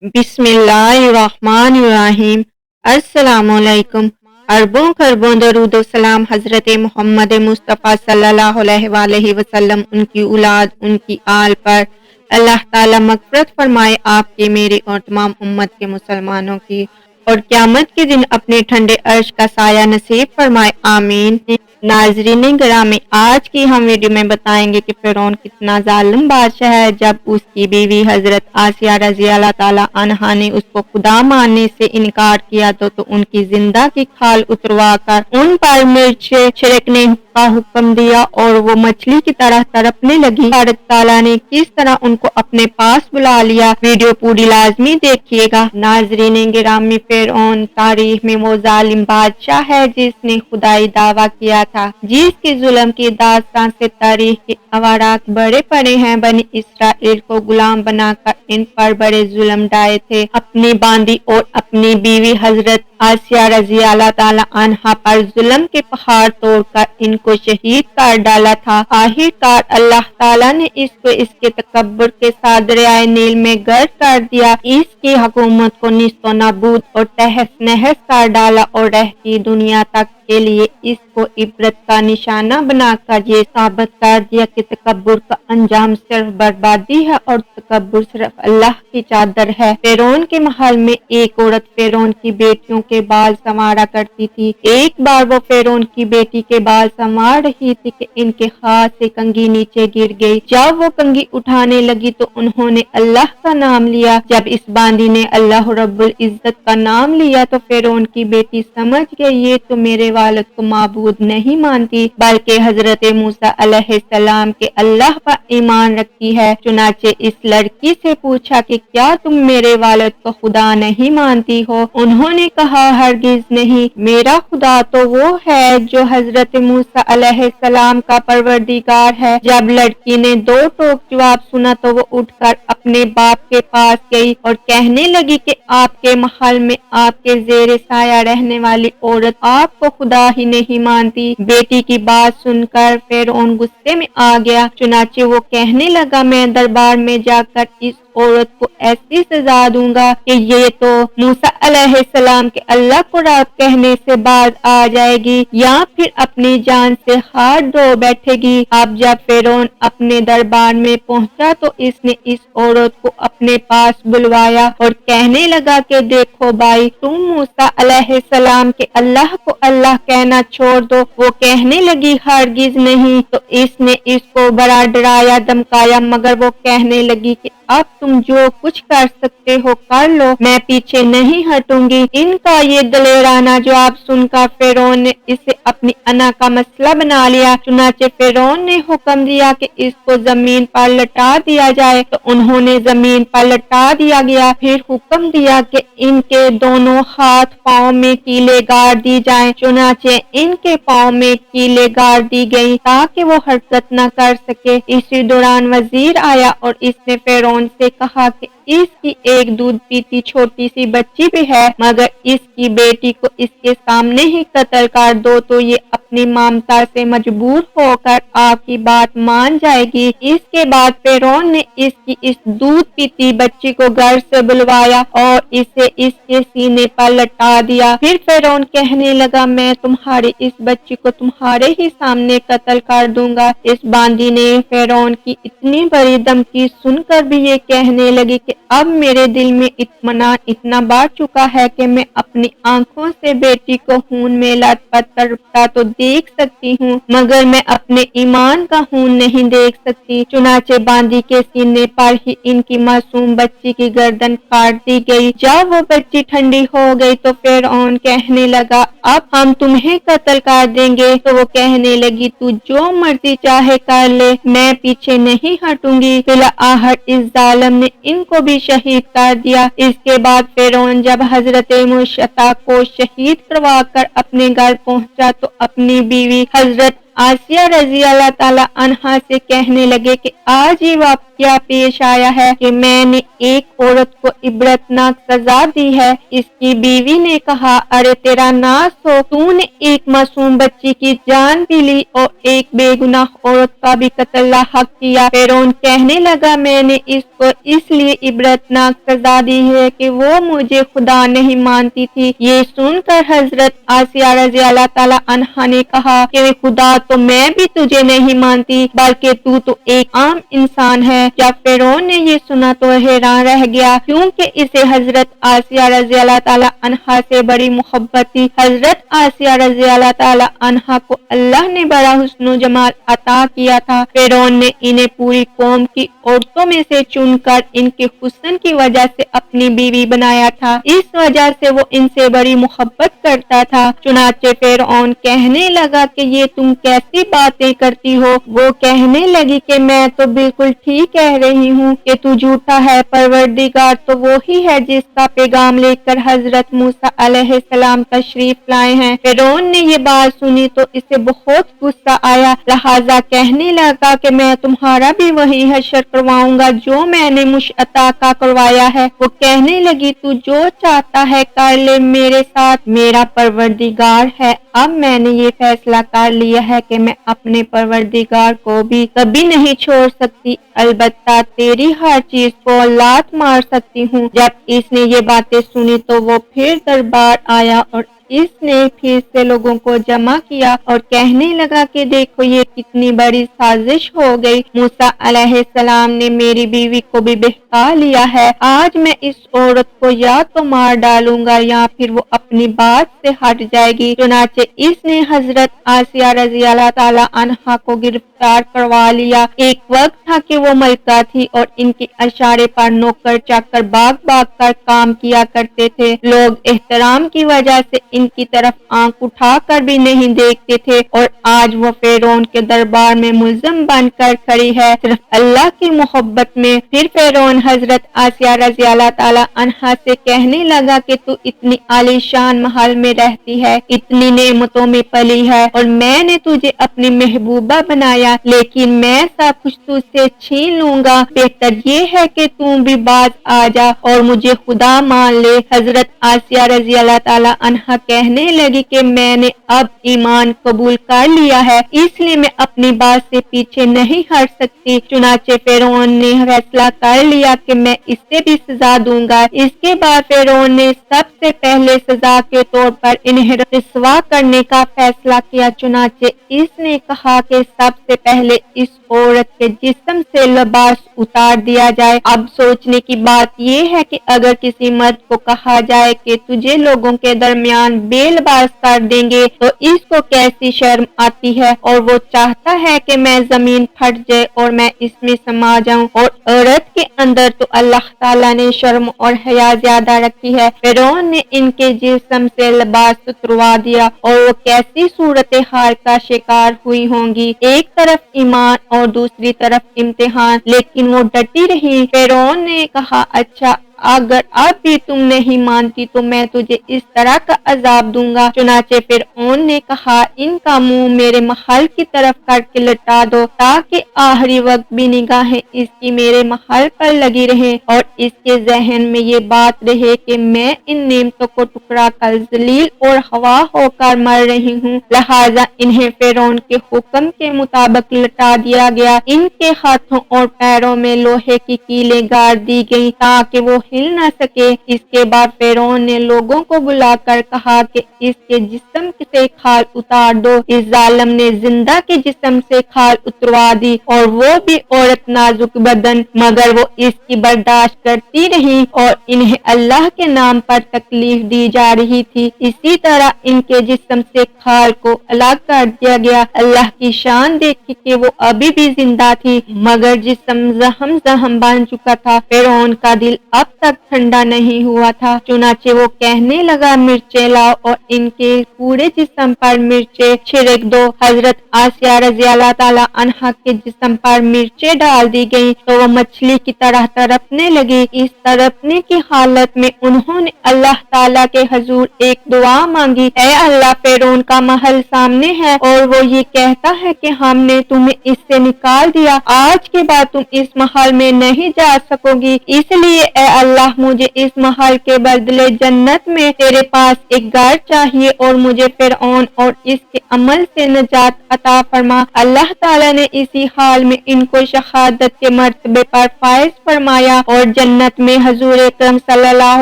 बिस्मिल्लाहिर्रहमानिर्रहीम। अस्सलामुअलैकुम। अरबों खरबों दरूद व सलाम हज़रत मोहम्मद मुस्तफ़ा सल्लल्लाहु अलैहि वसल्लम, उनकी औलाद, उनकी आल पर अल्लाह ताला मग़फ़िरत फरमाए, आपके, मेरे और तमाम उम्मत के मुसलमानों की, और क़यामत के दिन अपने ठंडे अर्श का साया नसीब फरमाए, आमीन। नाज़रीन गिरामी, आज की हम वीडियो में बताएंगे कि फ़िरौन कितना जालिम बादशाह है। जब उसकी बीवी हज़रत आसिया रज़ी अल्लाह ताला अन्हा ने उसको खुदा मानने से इनकार किया तो उनकी जिंदा की खाल उतरवा कर उन पर मिर्च छिड़कने का हुक्म दिया और वो मछली की तरह तड़पने लगी। अल्लाह ताला ने किस तरह उनको अपने पास बुला लिया, वीडियो पूरी लाजमी देखिएगा। नाज़रीन गिरामी, फ़िरौन तारीख में वो जालिम बादशाह है जिसने खुदाई दावा किया था, जिसके जुल्म की दास्तान से तारीख के अवारात बड़े पड़े हैं। बनी इसराइल को गुलाम बनाकर इन पर बड़े जुल्म ढाए थे। अपनी बांदी और अपनी बीवी हजरत आसिया रज़ी अल्लाह ताला अन्हा पर जुल्म के पहाड़ तोड़कर इनको शहीद कर डाला था। आखिरकार अल्लाह ताला ने इसको इसके तकब्बुर के साथ दरियाए नील में गर्क कर दिया। इसकी हुकूमत को निस्तो नाबूद और तहस नहस कर डाला और रहती दुनिया तक के लिए इसको इबरत का निशाना बनाकर ये साबित कर दिया कि तकब्बुर का अंजाम सिर्फ बर्बादी है और तकब्बुर सिर्फ अल्लाह की चादर है। फ़िरौन के महल में एक औरत फ़िरौन की बेटियों के बाल संवारा करती थी। एक बार वो फ़िरौन की बेटी के बाल संवार रही थी कि इनके हाथ से कंघी नीचे गिर गई। जब वो कंघी उठाने लगी तो उन्होंने अल्लाह का नाम लिया। जब इस बांदी ने अल्लाह रब्बुल इज्जत का नाम लिया तो फ़िरौन की बेटी समझ गई, ये तो मेरे वालिद को माबूद नहीं मानती बल्कि हजरत मूसा अलैहिस्सलाम के अल्लाह पर ईमान रखती है। चुनाचे इस लड़की से पूछा कि क्या तुम मेरे वालिद को खुदा नहीं मानती हो? उन्होंने कहा, हरगिज नहीं, मेरा खुदा तो वो है जो हजरत मूसा अलैहिस्सलाम का परवरदिगार है। जब लड़की ने दो टोक जवाब सुना तो वो उठकर अपने बाप के पास गई और कहने लगी कि आपके महल में आपके जेर साया रहने वाली औरत आपको खुदा ही नहीं मानती। बेटी की बात सुनकर फ़िरौन गुस्से में आ गया। चुनाचे वो कहने लगा, मैं दरबार में जाकर इस औरत को ऐसी सजा दूंगा कि ये तो मूसा अलैहिस्सलाम के अल्लाह को रब कहने से बाज आ जाएगी या फिर अपनी जान से हाथ धो बैठेगी। अब जब फ़िरौन अपने दरबार में पहुंचा तो इसने इस औरत को अपने पास बुलवाया और कहने लगा कि देखो भाई, तुम मूसा अलैहिस्सलाम के अल्लाह को अल्लाह कहना छोड़ दो। वो कहने लगी, हरगिज नहीं। तो इसने इसको बड़ा डराया धमकाया, मगर वो कहने लगी कि अब तुम जो कुछ कर सकते हो कर लो, मैं पीछे नहीं हटूंगी। इनका ये दलेराना जवाब सुनकर फ़िरौन ने इसे अपनी अना का मसला बना लिया। चुनाचे फ़िरौन ने हुक्म दिया कि इसको जमीन पर लटा दिया जाए तो उन्होंने जमीन पर लटा दिया गया। फिर हुक्म दिया कि इनके दोनों हाथ पाँव में कीले गाड़ दी जाएं। चुनाचे इनके पाँव में कीले गाड़ दी गई ताकि वो हरकत न कर सके। इसी दौरान वजीर आया और इसने फ़िरौन से कहा कि इसकी एक दूध पीती छोटी सी बच्ची भी है, मगर इसकी बेटी को इसके सामने ही कत्ल कर दो तो ये अपनी ममता से मजबूर होकर आपकी बात मान जाएगी। इसके बाद फ़िरौन ने इसकी इस दूध पीती बच्ची को घर से बुलवाया और इसे इसके सीने पर लटा दिया। फिर फ़िरौन कहने लगा, मैं तुम्हारी इस बच्ची को तुम्हारे ही सामने कत्ल कर दूंगा। इस बांदी ने फ़िरौन की इतनी बड़ी धमकी सुनकर भी ये कहने लगी कि अब मेरे दिल में इत्मीनान इतना बढ़ चुका है कि मैं अपनी आंखों से बेटी को खून में लथपथ तड़पता तो देख सकती हूँ, मगर मैं अपने ईमान का खून नहीं देख सकती। चुनाचे बांदी के सीने पर ही इनकी मासूम बच्ची की गर्दन काट दी गई। जब वो बच्ची ठंडी हो गई तो फ़िरौन कहने लगा, अब हम तुम्हें कत्ल कर देंगे। तो वो कहने लगी, तू जो मर्जी चाहे कर ले, मैं पीछे नहीं हटूंगी। फिलहाल इस जालिम ने इनको भी शहीद कर दिया। इसके बाद फ़िरौन जब हजरत मूसा को शहीद करवा कर अपने घर पहुंचा तो अपनी बीवी हजरत आसिया रजी अल्लाह ताला अन्हा से कहने लगे कि आज ये वाकया पेश आया है कि मैंने एक औरत को इबरतनाक सजा दी है। इसकी बीवी ने कहा, अरे तेरा नाश हो, तूने एक मासूम बच्ची की जान भी ली और एक बेगुनाह औरत का भी कत्ल हक किया। फिरौन कहने लगा, मैंने इसको इसलिए इबरतनाक सजा दी है कि वो मुझे खुदा नहीं मानती थी। ये सुनकर हजरत आसिया रजी अल्लाह ताला अन्हा ने कहा कि खुदा तो मैं भी तुझे नहीं मानती, बल्कि तू तो एक आम इंसान है। जब फिरौन ने ये सुना तो हैरान रह गया, क्योंकि इसे हजरत आसिया रजी अल्लाह ताला अन्हा से बड़ी मोहब्बत थी। हजरत आसिया रजी अल्लाह ताला अन्हा को अल्लाह ने बड़ा हुस्न जमाल अता किया था। फिरौन ने इन्हें पूरी कौम की औरतों में से चुनकर इनके हुस्न की वजह से अपनी बीवी बनाया था। इस वजह से वो इनसे बड़ी मोहब्बत करता था। चुनाचे फिरौन कहने लगा कि ये तुम कैसी बातें करती हो। वो कहने लगी कि मैं तो बिल्कुल ठीक कह रही हूँ कि तू झूठा है। परवरदिगार तो वो ही है जिसका पैगाम लेकर हजरत मूसा अलैहिस्सलाम तशरीफ लाए हैं। फिरौन ने ये बात सुनी तो इसे बहुत गुस्सा आया, लिहाजा कहने लगा कि मैं तुम्हारा भी वही हशर करवाऊंगा जो मैंने मुशअता का करवाया है। वो कहने लगी, तू जो चाहता है कर ले मेरे साथ, मेरा परवरदिगार है। अब मैंने ये फैसला कर लिया है कि मैं अपने परवरदिगार को भी कभी नहीं छोड़ सकती, अलबत्ता तेरी हर चीज को लात मार सकती हूँ। जब इसने ये बातें सुनी तो वो फिर दरबार आया और इसने फिर से लोगों को जमा किया और कहने लगा कि देखो ये कितनी बड़ी साजिश हो गई। मूसा अलैहिस्सलाम ने मेरी बीवी को भी बहका लिया है। आज मैं इस औरत को या तो मार डालूंगा या फिर वो अपनी बात से हट जाएगी। चुनाचे इसने हजरत आसिया रजी अल्लाह ताला अन्हा को गिरफ्तार करवा लिया। एक वक्त था कि वो मलका थी और इनके इशारे पर नौकर चाकर भाग भाग कर काम किया करते थे। लोग एहतराम की वजह से इनकी तरफ आंख उठाकर भी नहीं देखते थे और आज वो फिरौन के दरबार में मुल्ज़म बनकर खड़ी है सिर्फ अल्लाह की मोहब्बत में। फिर फिरौन हजरत आसिया रज़ी अल्लाह ताला अन्हा से कहने लगा कि तू इतनी आलीशान महल में रहती है, इतनी नेमतों में पली है और मैंने तुझे अपनी महबूबा बनाया, लेकिन मैं सब कुछ तुझसे छीन लूंगा। बेहतर ये है कि तू भी बाज आ जा और मुझे खुदा मान ले। हजरत आसिया रज़ी अल्लाह ताला अन्हा कहने लगी कि मैंने अब ईमान कबूल कर लिया है, इसलिए मैं अपनी बात से पीछे नहीं हट सकती। चुनाचे फिरौन ने फैसला कर लिया कि मैं इससे भी सजा दूंगा। इसके बाद फिरौन ने सबसे पहले सजा के तौर पर इन्हें रस्वा करने का फैसला किया। चुनाचे इसने कहा कि सबसे पहले इस औरत के जिस्म से लिबास उतार दिया जाए। अब सोचने की बात यह है कि अगर किसी मर्द को कहा जाए कि तुझे लोगों के दरमियान बेलबास कर देंगे तो इसको कैसी शर्म आती है और वो चाहता है कि मैं जमीन फट जाए और मैं इसमें समा जाऊं। और औरत के अंदर तो अल्लाह ताला ने शर्म और हया ज्यादा रखी है। फिरौन ने इनके जिस्म से लिबास उतरवा दिया और वो कैसी सूरत हाल का शिकार हुई होंगी, एक तरफ ईमान और दूसरी तरफ इम्तिहान, लेकिन वो डटी रही। फिरौन ने कहा, अच्छा अगर अब भी तुम नहीं मानती तो मैं तुझे इस तरह का अजाब दूंगा। चुनाचे फिरौन ने कहा, इनका मुंह मेरे महल की तरफ करके लटा दो ताकि आखिरी वक्त भी निगाहें इसकी मेरे महल पर लगी रहे और इसके जहन में ये बात रहे कि मैं इन नेमतों को टुकरा कर जलील और हवा होकर मर रही हूँ। लिहाजा इन्हें फिरौन के हुक्म के मुताबिक लटा दिया गया। इनके हाथों और पैरों में लोहे की कीलें गाड़ दी गई ताकि वो हिल न सके। इसके बाद फिरौन ने लोगों को बुलाकर कहा कि इसके जिस्म से खाल उतार दो। इस जालिम ने जिंदा के जिस्म से खाल उतरवा दी और वो भी औरत नाजुक बदन, मगर वो इसकी बर्दाश्त करती रही और इन्हें अल्लाह के नाम पर तकलीफ दी जा रही थी। इसी तरह इनके जिस्म से खाल को अलग कर दिया गया। अल्लाह की शान देखी कि वो अभी भी जिंदा थी, मगर जिस्म जहम जहम बन चुका था। फिरौन का दिल अब तक ठंडा नहीं हुआ था। चुनाचे वो कहने लगा, मिर्चें लाओ, और इनके पूरे जिस्म पर मिर्चें छिड़क दो। हजरत आसिया रज़ी अल्लाह ताला अन्हा के जिस्म पर मिर्चें डाल दी गईं तो वह मछली की तरह तड़पने लगी। इस तड़पने की हालत में उन्होंने अल्लाह ताला के हजूर एक दुआ मांगी, ऐ अल्लाह, फिरौन का महल सामने है और वो ये कहता है कि हमने तुम्हें इससे निकाल दिया, आज के बाद तुम इस महल में नहीं जा सकोगी, इसलिए ऐ अल्लाह, मुझे इस महल के बदले जन्नत में तेरे पास एक घर चाहिए और मुझे फिरौन और इसके अमल से निजात अता फरमा। अल्लाह ताला ने इसी हाल में इनको शहादत के मर्तबे पर फाइज फरमाया और जन्नत में हजूर अकरम सल्लल्लाहु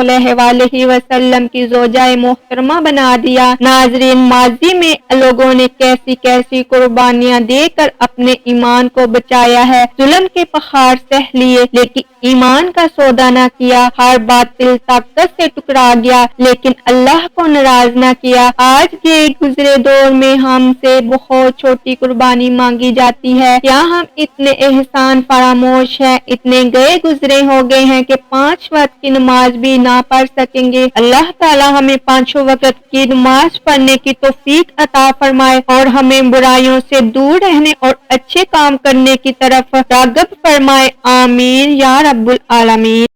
अलैहि वसल्लम की ज़ौजाए मोहतरमा बना दिया। नाज़रीन, माजी में लोगों ने कैसी कैसी कुर्बानियां देकर अपने ईमान को बचाया है, जुल्म के पहाड़ सह लिए लेकिन ईमान का सौदा न किया, हर बातिल ताकत से टुकरा गया लेकिन अल्लाह को नाराज न किया। आज के गुजरे दौर में हमसे बहुत छोटी कुर्बानी मांगी जाती है। क्या हम इतने एहसान फरामोश हैं, इतने गए गुजरे हो गए हैं कि 5 वक्त की नमाज भी ना पढ़ सकेंगे। अल्लाह ताला हमें 5 वक्त की नमाज पढ़ने की तौफीक अता फरमाए और हमें बुराइयों से दूर रहने और अच्छे काम करने की तरफ राग़िब फरमाए। आमीन या रब्बुल आलमीन।